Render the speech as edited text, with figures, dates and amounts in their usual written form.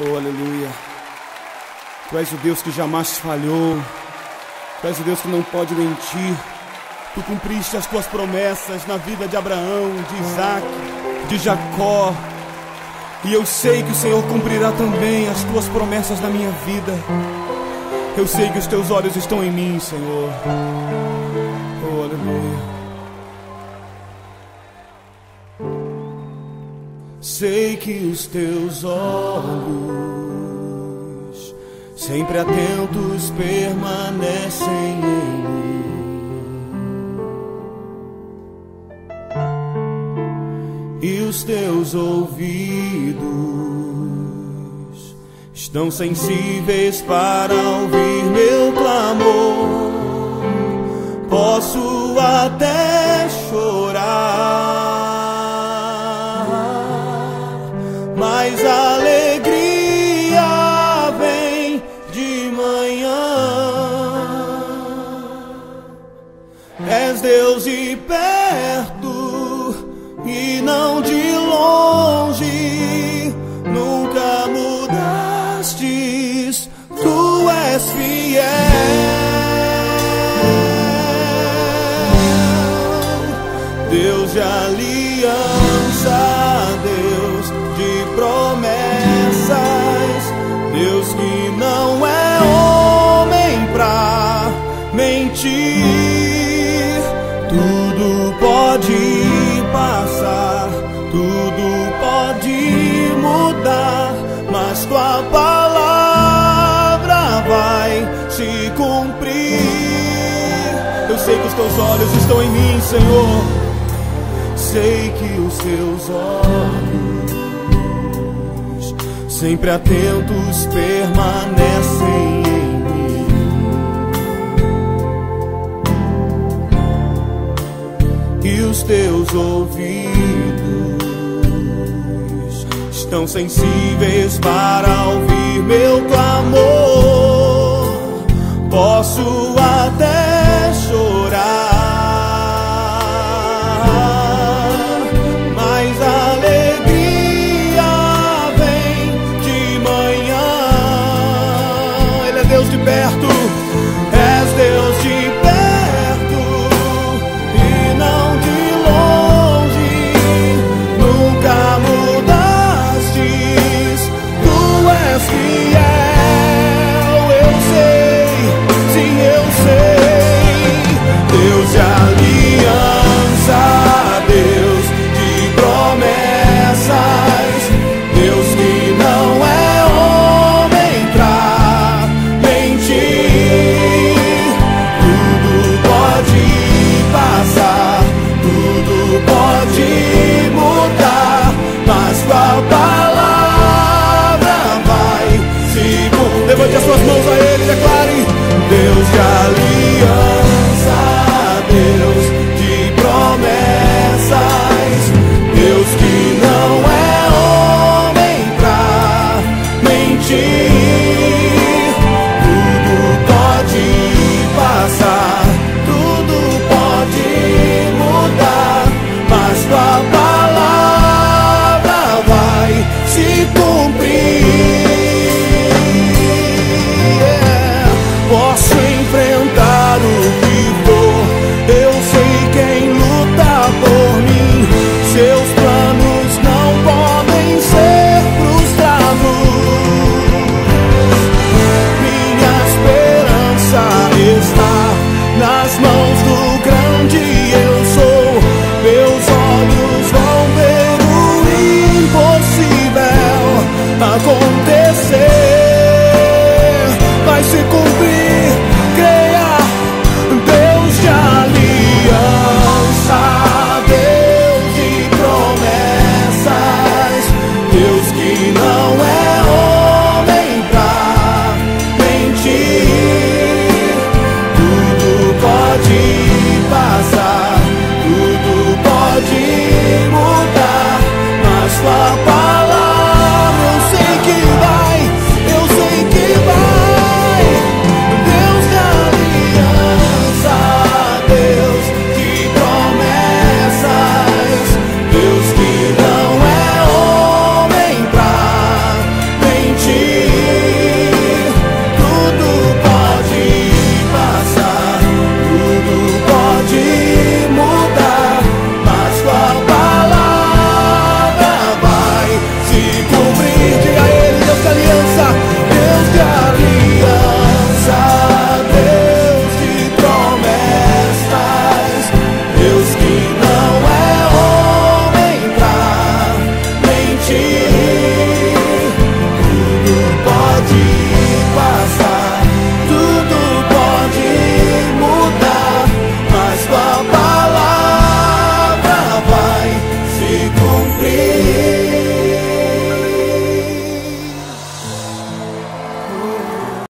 Oh, aleluia. Tu és o Deus que jamais falhou. Tu és o Deus que não pode mentir. Tu cumpriste as tuas promessas na vida de Abraão, de Isaac, de Jacó. E eu sei que o Senhor cumprirá também as tuas promessas na minha vida. Eu sei que os teus olhos estão em mim, Senhor. Oh, aleluia. Sei que os teus olhos, sempre atentos, permanecem em mim. E os teus ouvidos estão sensíveis para ouvir meu clamor. Posso até chorar, mas a alegria vem de manhã. És Deus de perto e não de longe, nunca mudastes, tu és fiel. Deus de aliança, Deus de promessas, Deus que não é homem pra mentir. Tudo pode passar, tudo pode mudar, mas tua palavra vai se cumprir. Eu sei que os teus olhos estão em mim, Senhor. Sei que os teus olhos, sempre atentos, permanecem em mim. E os teus ouvidos estão sensíveis para ouvir meu clamor. Posso até chorar, mas a alegria vem de manhã. Ele é Deus de perto, és Deus de perto e não de longe, nunca mudastes, tu és fiel. Eu sei, sim eu sei, Deus de aliança, Deus de promessas, Deus que não é homem pra mentir. Tudo pode passar, tudo pode mudar, mas tua palavra vai se cumprir. Levante as suas mãos a Ele, declare: Deus de aliança, Deus de promessas, Deus que não é homem pra mentir. Tudo pode passar, tudo pode mudar, mas tua palavra vai se cumprir. Posso enfrentar o que for, eu sei quem luta por mim. Seus planos não podem ser frustrados. Minha esperança está nas mãos do grande eu sou. Meus olhos vão ver o impossível acontecer, vai se cumprir, creia. Deus de aliança, Deus de promessas, Deus que não